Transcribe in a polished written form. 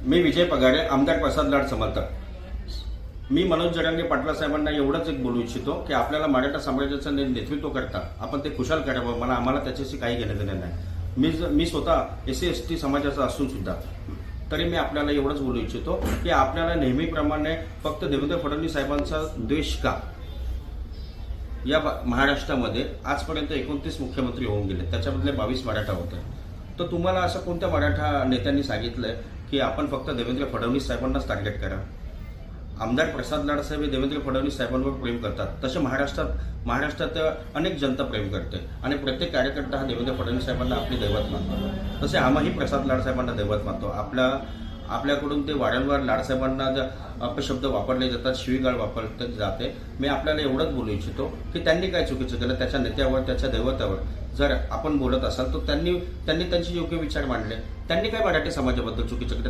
मी विजय पगारे, आमदार प्रसाद लाड समर्थक. मी मनोज जरांगे पाटील साहेबांना एवढंच एक बोलू इच्छितो की आपल्याला मराठा समाजाचं नेतृत्व करता आपण ते खुशाल करावं. आम्हाला त्याच्याशी काही घेणं देणं नाही. मी स्वतः SC/ST समाजाचा असून सुद्धा तरी मी आपल्याला एवढंच बोलू इच्छितो की आपल्याला नेहमीप्रमाणे फक्त देवेंद्र फडणवीस साहेबांचा द्वेष का? या महाराष्ट्रामध्ये आजपर्यंत 29 मुख्यमंत्री होऊन गेले, त्याच्यामधले 22 मराठा होते. तर तुम्हाला असं कोणत्या मराठा नेत्यांनी सांगितलंय की आपण फक्त देवेंद्र फडणवीस साहेबांनाच टार्गेट करा? आमदार प्रसाद लाड साहेब हे देवेंद्र फडणवीस साहेबांवर प्रेम करतात. तसे महाराष्ट्रात अनेक जनता प्रेम करते आणि प्रत्येक कार्यकर्ता हा देवेंद्र फडणवीस साहेबांना आपली दैवत मानतो. तसे आम्ही प्रसाद लाड साहेबांना दैवत मानतो. आपल्याकडून ते वारंवार लाडसाहेबांना अपशब्द वापरले जातात, शिवीगाळ वापरले जाते. मी आपल्याला एवढंच बोलू इच्छितो की त्यांनी काय चुकीचं केलं, त्याच्या नेत्यावर, त्याच्या दैवतावर जर आपण बोलत असाल तर त्यांनी त्यांचे योग्य विचार मांडले. त्यांनी काय मराठी समाजाबद्दल चुकीचं केलं